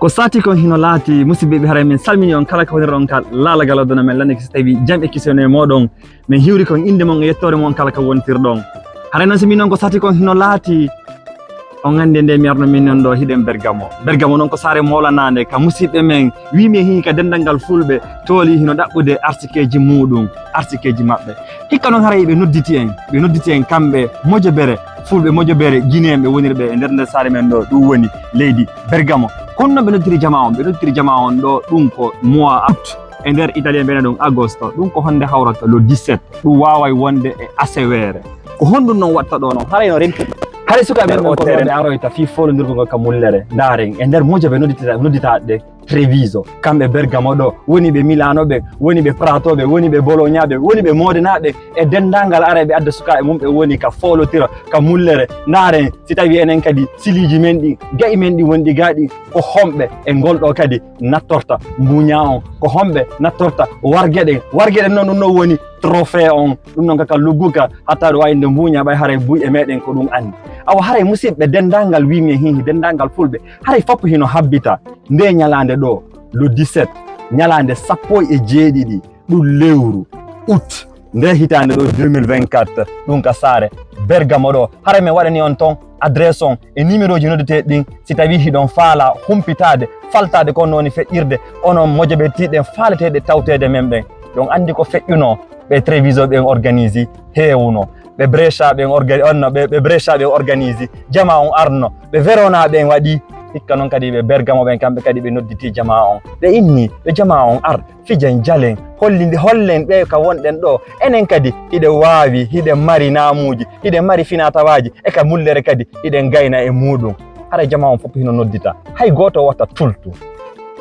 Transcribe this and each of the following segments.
ko sati kon hino laati musidɓe ɓe haray min salmini on kala ko woni ron kal laalagal aduna men lande so tawi jamɓe kisone moɗon min hiwri kon inde mon e yettore mon kala ko wontirɗon haray noon so min noon ko sati kon hino laati on andi nde mi arno min non ɗo hiɗen Bergamo noon ko saare molanade ka musidɓe men wimi hi ka dendal ngal fulɓe tooli hino ɗaɓɓude artikeji muɗum artikeji maɓɓe hikka noon haray ɓe nodditi en kamɓe Mojobere fulɓe Mojobere guinéen ɓe wonirɓe e nder saare men ɗo ɗum woni leydi Bergamo kono noon ɓe noddiri jama on ɗo ɗum ko mois août e nder italien mbiyana ɗum agosto ɗum ko honde hawrata le 17 ɗum waway wonde e asewere ko honɗum noon watta ɗo noon haray no renti haray sukaɓe men ko ɓe aroyta fi follodirgol kam mullere ndaren e nder Mojobe nodditaɗe Treviso kamɓe Bergamo ɗo woni ɓe Milano ɓe woni ɓe Prato ɓe woni ɓe Bologna ɓe woni ɓe Modena ɓe e dendagal ara ɓe adda sukaɓe mum ɓe woni ka folotira ka mullere ndaren si tawi enen kadi siliji men ɗi gayi men ɗi wonɗi gaɗi ko homɓe e ngolɗo kadi nattorta mbuña on ko homɓe nattorta wargueɗen noon ɗum ɗon woni trophée on ɗum noon kaka lugguka hatta ɗo wawi nde mbuña ɓay haray buyɗe meɗen ko ɗum andi awa haray musidɓe dendagal wimi hihi dendagal fulɓe haray foppo hino habbita nde ñalande ɗo le 17 ñalande 17 ɗum lewru août nde hitande ɗo 2024 ɗum ka saare Bergamo ɗo haray min waɗani on ton adresse on e numéro ji noddeteɗi ɗin si tawi hiɗon faala humpitade faltade ko noni feƴƴirde onon Mojobe tiɗen faaleteɗe tawtede men ɓen ɗon andi ko feƴƴuno ɓe Treviso ɓen organise hewuno ɓe Brescia ɓen organise jama on arno ɓe Verona ɓen waɗi hikka noon kadi ɓe Bergamo ɓen kamɓe kadi ɓe nodditi jama on ɓe inni ɓe jama on ar fijan jalen hollen ɓe ka wonɗen ɗo enen kadi hiɗen wawi hiɗen mari namuji hiɗen mari finatawaji e ka mullere kadi hiɗen gayna e muɗum haray jama on fof hino noddita hay goto watta tultu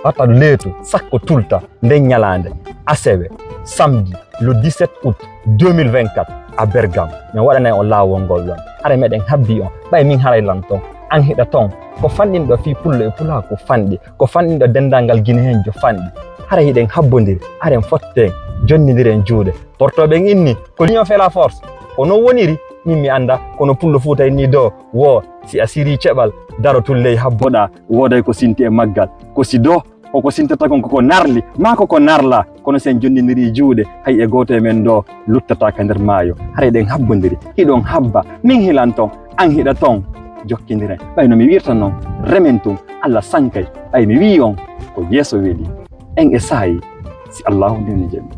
watta leetu sakko tulta nden ñalande asewe samedi le 17 août 2024 à Bergamo min waɗanay on laawol ngol ɗon haray meɗen habbi on ɓay min haray lanton an hiɗa ton ko fanɗinɗo fi pullo e pula ko fanɗi ko fanɗinɗo dendalngal guinéen jo fanɗi haray hiɗen habbodiri haren fotten jonnodiren juuɗe portoɓen inni ko l'union fait la force ko non woniri min mi anda kono pullo fuutay ni do wo si a siri ceɓal daro tulley habboɗa woday ko sinti e maggal ko si do koko sintata kon koko narli ma koko narla kono sen jonnidiri juuɗe hay e goto e men ɗo luttata ka nder maayo haray ɗen habbodiri hiɗon habba min hilan ton an hiɗa ton jokkiniren ɓay no mi wirta noon remen tum Allah sankay ɓay mi wi on ko yeeso weeli en e saayi si Allahu ndeni jaɓi